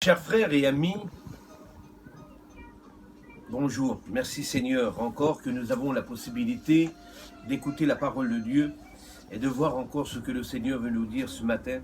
Chers frères et amis, bonjour. Merci Seigneur encore que nous avons la possibilité d'écouter la parole de Dieu et de voir encore ce que le Seigneur veut nous dire ce matin.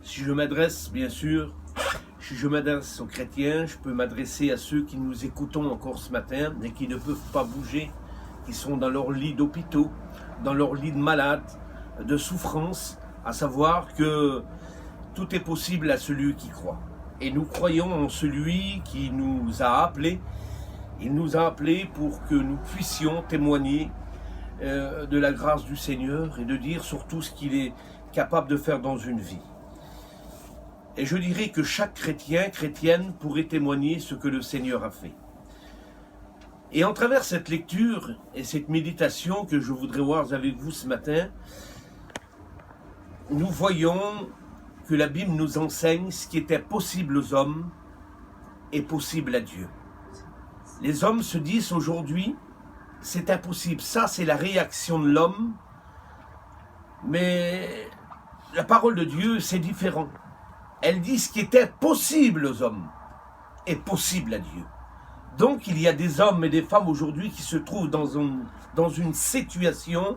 Si je m'adresse, bien sûr, aux chrétiens, je peux m'adresser à ceux qui nous écoutons encore ce matin et qui ne peuvent pas bouger, qui sont dans leur lit d'hôpitaux, dans leur lit de malades, de souffrance, à savoir que tout est possible à celui qui croit. Et nous croyons en celui qui nous a appelés. Il nous a appelés pour que nous puissions témoigner de la grâce du Seigneur et de dire surtout ce qu'il est capable de faire dans une vie. Et je dirais que chaque chrétien, chrétienne pourrait témoigner ce que le Seigneur a fait. Et en travers cette lecture et cette méditation que je voudrais voir avec vous ce matin, nous voyons que la Bible nous enseigne ce qui était possible aux hommes est possible à Dieu. Les hommes se disent aujourd'hui, c'est impossible. Ça, c'est la réaction de l'homme. Mais la parole de Dieu, c'est différent. Elle dit ce qui était possible aux hommes est possible à Dieu. Donc, il y a des hommes et des femmes aujourd'hui qui se trouvent dans une situation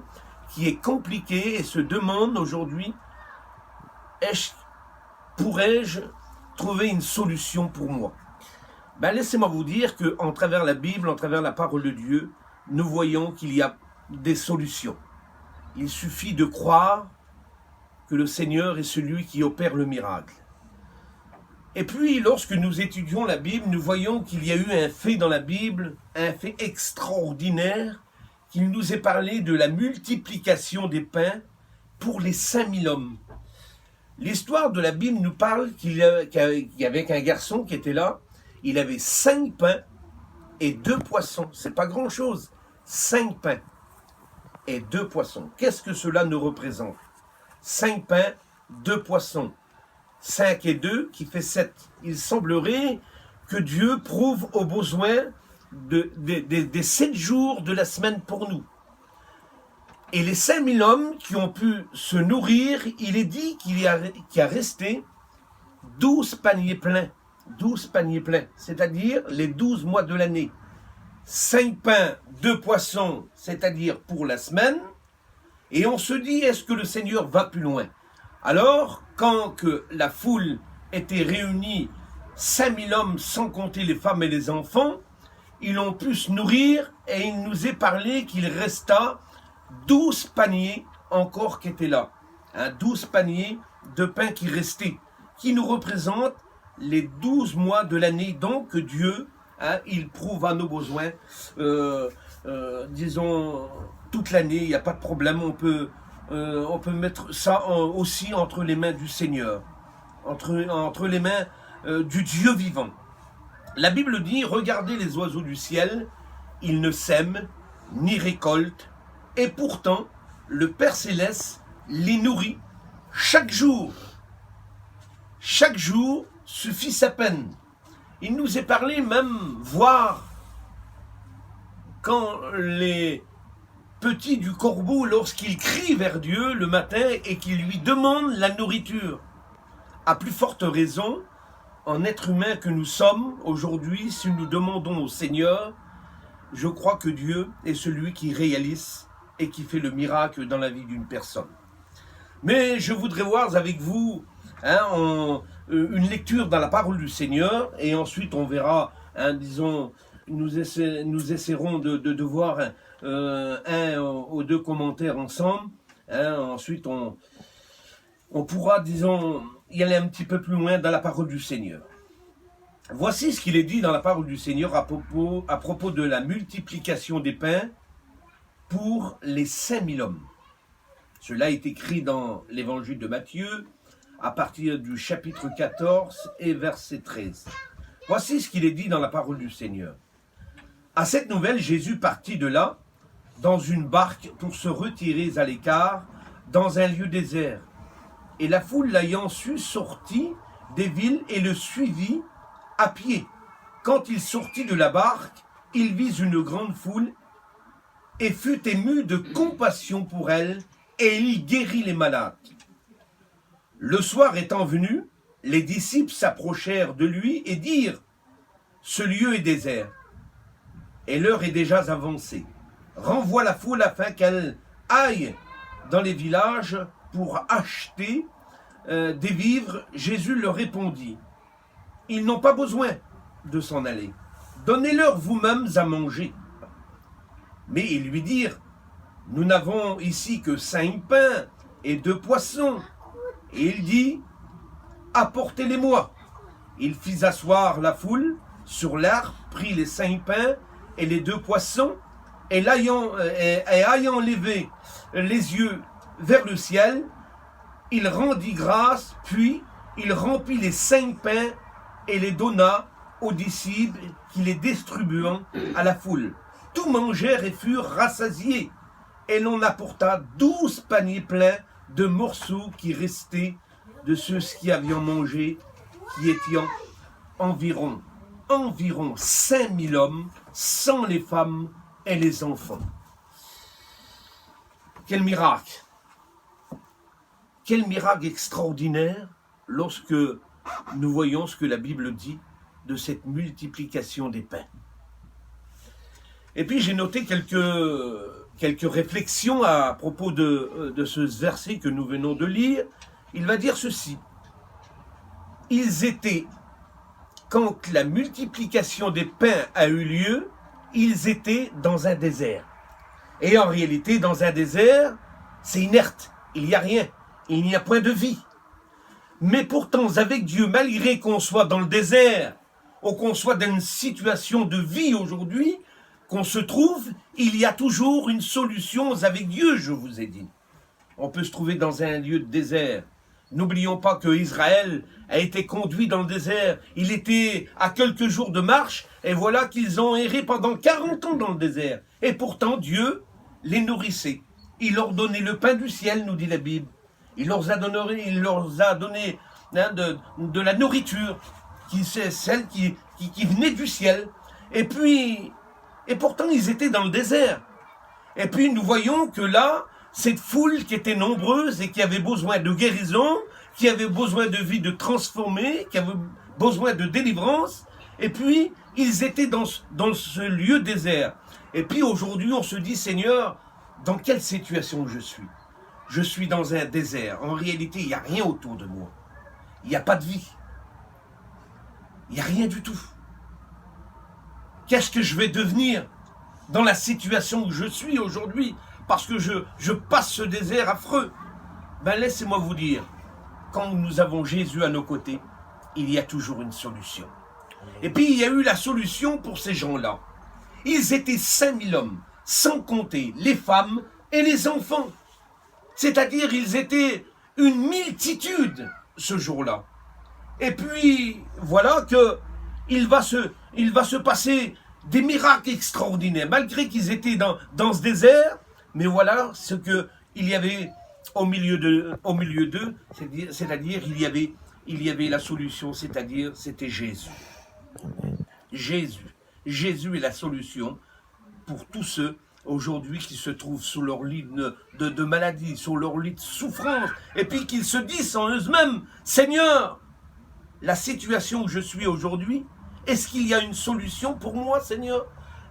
qui est compliquée et se demandent aujourd'hui, pourrais-je trouver une solution pour moi? Laissez-moi vous dire qu'en travers la Bible, en travers la parole de Dieu, nous voyons qu'il y a des solutions. Il suffit de croire que le Seigneur est celui qui opère le miracle. Et puis, lorsque nous étudions la Bible, nous voyons qu'il y a eu un fait dans la Bible, un fait extraordinaire, qu'il nous est parlé de la multiplication des pains pour les 5000 hommes. L'histoire de la Bible nous parle qu'il y avait un garçon qui était là, il avait 5 pains et 2 poissons. C'est pas grand-chose. 5 pains et 2 poissons. Qu'est-ce que cela nous représente? 5 pains, 2 poissons. 5 et 2 qui fait 7. Il semblerait que Dieu prouve aux besoins des 7 jours de la semaine pour nous. Et les 5000 hommes qui ont pu se nourrir, il est dit qu'il y a resté 12 paniers pleins. 12 paniers pleins, c'est-à-dire les 12 mois de l'année. 5 pains, 2 poissons, c'est-à-dire pour la semaine. Et on se dit, est-ce que le Seigneur va plus loin? Alors, quand que la foule était réunie, 5000 hommes sans compter les femmes et les enfants, ils ont pu se nourrir et il nous est parlé qu'il resta 12 paniers encore qui étaient là. 12 paniers de pain qui restaient, qui nous représentent les 12 mois de l'année. Donc Dieu, il prouve à nos besoins, disons, toute l'année, il n'y a pas de problème. On peut mettre ça aussi entre les mains du Seigneur, entre les mains du Dieu vivant. La Bible dit, regardez les oiseaux du ciel, ils ne sèment ni récoltent, et pourtant, le Père Céleste les nourrit chaque jour. Chaque jour suffit sa peine. Il nous est parlé même, voir quand les petits du corbeau, lorsqu'ils crient vers Dieu le matin et qu'ils lui demandent la nourriture. À plus forte raison, en être humain que nous sommes aujourd'hui, si nous demandons au Seigneur, je crois que Dieu est celui qui réalise et qui fait le miracle dans la vie d'une personne. Mais je voudrais voir avec vous une lecture dans la parole du Seigneur, et ensuite on verra, disons, nous essaierons de voir un ou deux commentaires ensemble. Ensuite on pourra, disons, y aller un petit peu plus loin dans la parole du Seigneur. Voici ce qu'il est dit dans la parole du Seigneur à propos de la multiplication des pains pour les 5000 hommes. Cela est écrit dans l'évangile de Matthieu, à partir du chapitre 14 et verset 13. Voici ce qu'il est dit dans la parole du Seigneur. À cette nouvelle, Jésus partit de là, dans une barque, pour se retirer à l'écart, dans un lieu désert. Et la foule l'ayant su, sortit des villes et le suivit à pied. Quand il sortit de la barque, il vit une grande foule et fut ému de compassion pour elle, et il guérit les malades. Le soir étant venu, les disciples s'approchèrent de lui et dirent, « Ce lieu est désert, et l'heure est déjà avancée. Renvoie la foule afin qu'elle aille dans les villages pour acheter des vivres. » Jésus leur répondit, « Ils n'ont pas besoin de s'en aller. Donnez-leur vous-mêmes à manger. » Mais ils lui dirent, « Nous n'avons ici que 5 pains et 2 poissons. » Et il dit, « Apportez-les-moi. » Il fit asseoir la foule sur l'arbre, prit les 5 pains et les 2 poissons, et ayant levé les yeux vers le ciel, il rendit grâce, puis il remplit les 5 pains et les donna aux disciples qui les distribuant à la foule. Tous mangèrent et furent rassasiés, et l'on apporta 12 paniers pleins de morceaux qui restaient de ceux qui avaient mangé, qui étaient environ 5000 hommes, sans les femmes et les enfants. Quel miracle! Quel miracle extraordinaire lorsque nous voyons ce que la Bible dit de cette multiplication des pains. Et puis j'ai noté quelques réflexions à propos de ce verset que nous venons de lire. Il va dire ceci. Ils étaient, quand la multiplication des pains a eu lieu, ils étaient dans un désert. Et en réalité, dans un désert, c'est inerte, il n'y a rien, il n'y a point de vie. Mais pourtant, avec Dieu, malgré qu'on soit dans le désert, ou qu'on soit dans une situation de vie aujourd'hui, qu'on se trouve, il y a toujours une solution avec Dieu, je vous ai dit. On peut se trouver dans un lieu de désert. N'oublions pas que Israël a été conduit dans le désert. Il était à quelques jours de marche, et voilà qu'ils ont erré pendant 40 ans dans le désert. Et pourtant, Dieu les nourrissait. Il leur donnait le pain du ciel, nous dit la Bible. Il leur a donné de la nourriture, celle qui venait du ciel. Et pourtant, ils étaient dans le désert. Et puis, nous voyons que là, cette foule qui était nombreuse et qui avait besoin de guérison, qui avait besoin de vie de transformer, qui avait besoin de délivrance, et puis, ils étaient dans ce lieu désert. Et puis, aujourd'hui, on se dit, Seigneur, dans quelle situation je suis? Je suis dans un désert. En réalité, il n'y a rien autour de moi. Il n'y a pas de vie. Il n'y a rien du tout. Qu'est-ce que je vais devenir dans la situation où je suis aujourd'hui? Parce que je passe ce désert affreux. Ben laissez-moi vous dire, quand nous avons Jésus à nos côtés, il y a toujours une solution. Et puis il y a eu la solution pour ces gens-là. Ils étaient 5000 hommes, sans compter les femmes et les enfants. C'est-à-dire ils étaient une multitude ce jour-là. Et puis voilà que il va se passer des miracles extraordinaires, malgré qu'ils étaient dans ce désert. Mais voilà ce qu'il y avait au milieu d'eux, c'est-à-dire il y avait la solution, c'est-à-dire c'était Jésus. Jésus est la solution pour tous ceux aujourd'hui qui se trouvent sous leur lit de maladie, sous leur lit de souffrance, et puis qu'ils se disent en eux-mêmes, Seigneur, la situation où je suis aujourd'hui, est-ce qu'il y a une solution pour moi, Seigneur?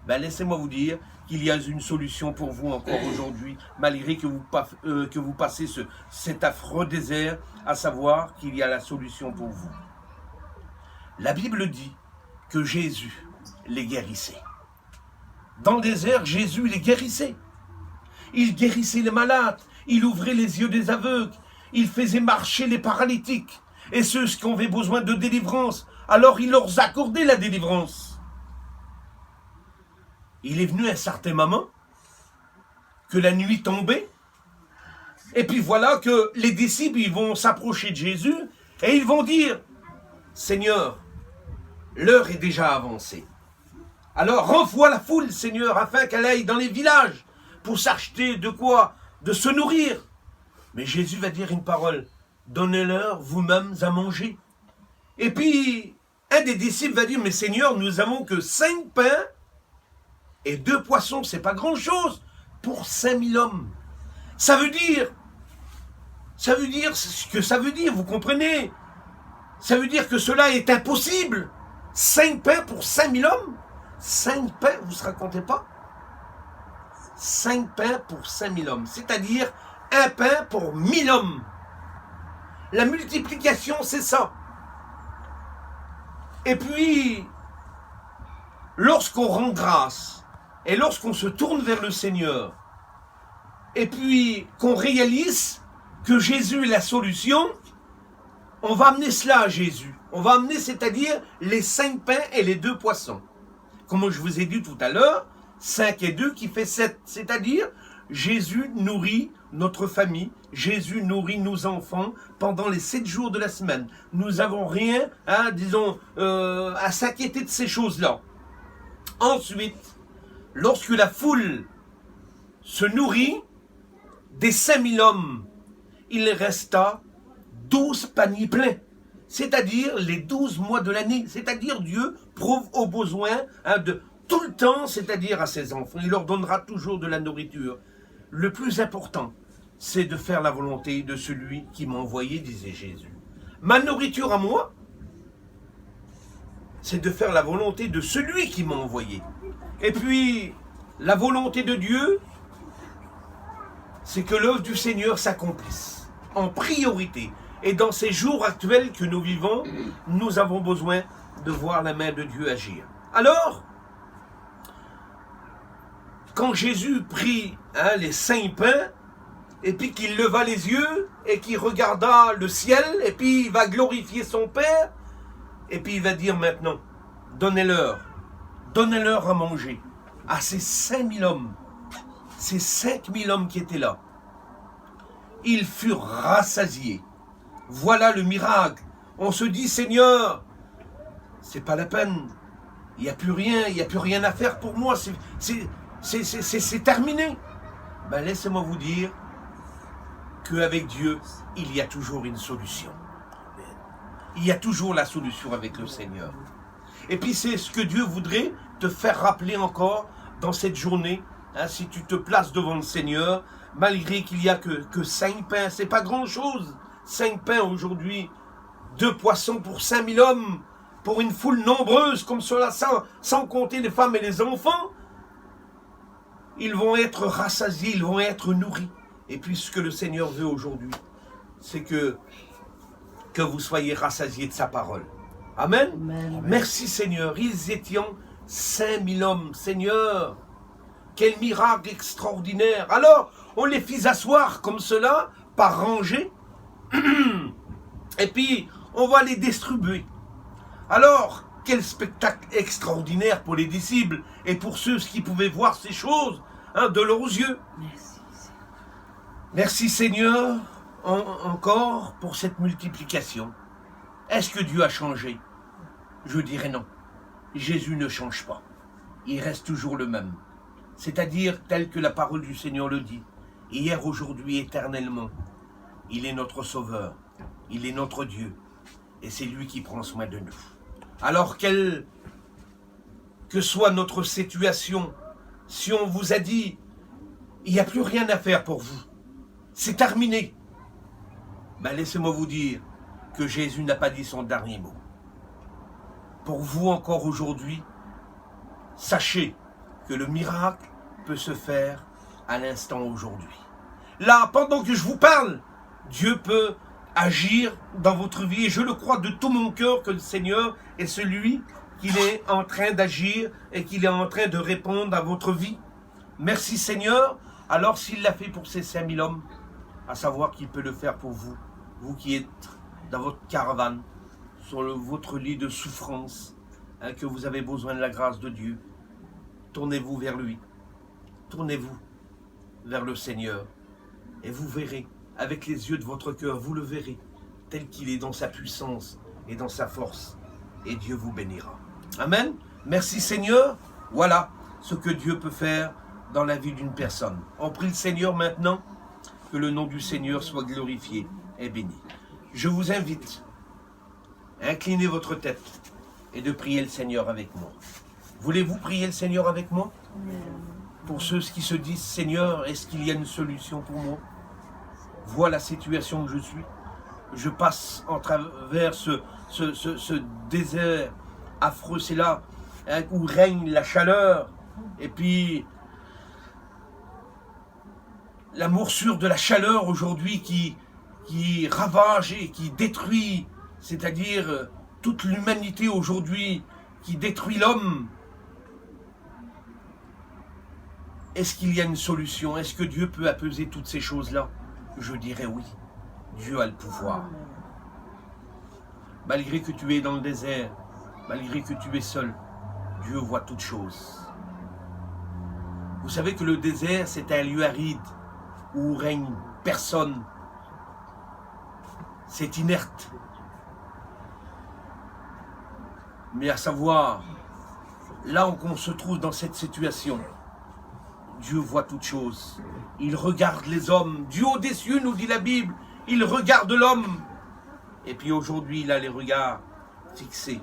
Ben, laissez-moi vous dire qu'il y a une solution pour vous encore aujourd'hui, malgré que vous passez cet affreux désert, à savoir qu'il y a la solution pour vous. La Bible dit que Jésus les guérissait. Dans le désert, Jésus les guérissait. Il guérissait les malades, il ouvrait les yeux des aveugles, il faisait marcher les paralytiques, et ceux qui avaient besoin de délivrance, alors il leur accordait la délivrance. Il est venu à un certain moment que la nuit tombait, et puis voilà que les disciples ils vont s'approcher de Jésus et ils vont dire, Seigneur, l'heure est déjà avancée. Alors renvoie la foule, Seigneur, afin qu'elle aille dans les villages pour s'acheter de quoi? De se nourrir. Mais Jésus va dire une parole, donnez-leur vous-mêmes à manger. Et puis, un des disciples va dire, mais Seigneur, nous avons que 5 pains et 2 poissons, c'est pas grand-chose pour 5000 hommes. Ça veut dire ce que ça veut dire, vous comprenez? Ça veut dire que cela est impossible. 5 pains pour 5000 hommes? 5 pains, vous ne se racontez pas? 5 pains pour 5000 hommes, c'est-à-dire un pain pour 1000 hommes. La multiplication, c'est ça. Et puis, lorsqu'on rend grâce, et lorsqu'on se tourne vers le Seigneur, et puis qu'on réalise que Jésus est la solution, on va amener cela à Jésus. On va amener, c'est-à-dire les 5 pains et les 2 poissons. Comme je vous ai dit tout à l'heure, 5 et 2 qui fait 7. C'est-à-dire, Jésus nourrit notre famille, Jésus nourrit nos enfants pendant les 7 jours de la semaine. Nous n'avons rien, à s'inquiéter de ces choses-là. Ensuite, lorsque la foule se nourrit, des 5000 hommes, il resta 12 paniers pleins. C'est-à-dire les 12 mois de l'année. C'est-à-dire Dieu prouve aux besoins de tout le temps, c'est-à-dire à ses enfants. Il leur donnera toujours de la nourriture. Le plus important, c'est de faire la volonté de celui qui m'a envoyé, disait Jésus. Ma nourriture à moi, c'est de faire la volonté de celui qui m'a envoyé. Et puis, la volonté de Dieu, c'est que l'œuvre du Seigneur s'accomplisse en priorité. Et dans ces jours actuels que nous vivons, nous avons besoin de voir la main de Dieu agir. Alors, quand Jésus prit les 5 pains, et puis qu'il leva les yeux, et qu'il regarda le ciel, et puis il va glorifier son Père, et puis il va dire maintenant, donnez-leur à manger à ces 5000 hommes, ces 5000 hommes qui étaient là. Ils furent rassasiés. Voilà le miracle. On se dit, Seigneur, c'est pas la peine. Il n'y a plus rien à faire pour moi. C'est terminé. Ben, laissez-moi vous dire qu'avec Dieu, il y a toujours une solution. Il y a toujours la solution avec le Seigneur. Et puis c'est ce que Dieu voudrait te faire rappeler encore dans cette journée. Si tu te places devant le Seigneur, malgré qu'il n'y a que 5 pains, c'est pas grand-chose. 5 pains aujourd'hui, 2 poissons pour 5000 hommes, pour une foule nombreuse comme cela, sans compter les femmes et les enfants. Ils vont être rassasiés, ils vont être nourris. Et puis ce que le Seigneur veut aujourd'hui, c'est que vous soyez rassasiés de sa parole. Amen. Amen. Merci Seigneur. Ils étaient 5000 hommes. Seigneur, quel miracle extraordinaire. Alors, on les fit asseoir comme cela, par rangées. Et puis, on va les distribuer. Alors, quel spectacle extraordinaire pour les disciples et pour ceux qui pouvaient voir ces choses de leurs yeux. Merci Seigneur, encore pour cette multiplication. Est-ce que Dieu a changé? Je dirais non. Jésus ne change pas. Il reste toujours le même. C'est-à-dire tel que la parole du Seigneur le dit. Hier, aujourd'hui, éternellement. Il est notre Sauveur. Il est notre Dieu. Et c'est lui qui prend soin de nous. Alors, quelle que soit notre situation, si on vous a dit, il n'y a plus rien à faire pour vous, c'est terminé, ben laissez-moi vous dire que Jésus n'a pas dit son dernier mot. Pour vous encore aujourd'hui, sachez que le miracle peut se faire à l'instant aujourd'hui. Là, pendant que je vous parle, Dieu peut agir dans votre vie. Et je le crois de tout mon cœur que le Seigneur est celui qu'il est en train d'agir et qu'il est en train de répondre à votre vie. Merci Seigneur. Alors s'il l'a fait pour ces 5000 hommes, à savoir qu'il peut le faire pour vous, vous qui êtes dans votre caravane, sur votre lit de souffrance, que vous avez besoin de la grâce de Dieu. Tournez-vous vers lui. Tournez-vous vers le Seigneur. Et vous verrez, avec les yeux de votre cœur, vous le verrez, tel qu'il est dans sa puissance et dans sa force. Et Dieu vous bénira. Amen. Merci Seigneur. Voilà ce que Dieu peut faire dans la vie d'une personne. On prie le Seigneur maintenant, que le nom du Seigneur soit glorifié et béni. Je vous invite à incliner votre tête et de prier le Seigneur avec moi. Voulez-vous prier le Seigneur avec moi? Pour ceux qui se disent, Seigneur, est-ce qu'il y a une solution pour moi? Vois la situation que je suis. je passe en travers ce désert affreux, c'est là hein, où règne la chaleur, et puis la morsure de la chaleur aujourd'hui qui ravage et qui détruit, c'est-à-dire toute l'humanité aujourd'hui, qui détruit l'homme. Est-ce qu'il y a une solution? Est-ce que Dieu peut apaiser toutes ces choses-là? Je dirais oui. Dieu a le pouvoir. Malgré que tu es dans le désert, malgré que tu es seul, Dieu voit toutes choses. Vous savez que le désert, c'est un lieu aride où règne personne. C'est inerte. Mais à savoir, là où on se trouve dans cette situation, Dieu voit toutes choses. Il regarde les hommes. Du haut des cieux, nous dit la Bible, il regarde l'homme. Et puis aujourd'hui, il a les regards fixés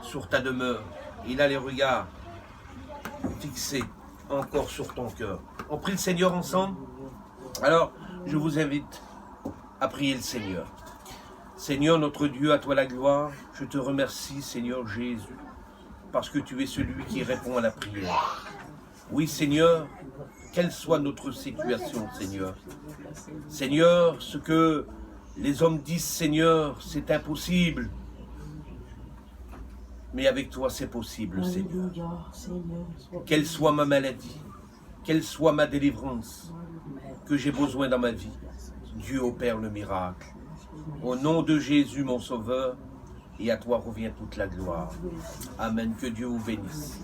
sur ta demeure. Il a les regards fixés encore sur ton cœur. On prie le Seigneur ensemble? Alors, je vous invite à prier le Seigneur. Seigneur, notre Dieu, à toi la gloire. Je te remercie, Seigneur Jésus, parce que tu es celui qui répond à la prière. Oui, Seigneur, quelle soit notre situation, Seigneur. Seigneur, ce que les hommes disent, Seigneur, c'est impossible. Mais avec toi, c'est possible, Seigneur. Quelle soit ma maladie, quelle soit ma délivrance que j'ai besoin dans ma vie, Dieu opère le miracle. Au nom de Jésus, mon Sauveur, et à toi revient toute la gloire. Amen. Que Dieu vous bénisse.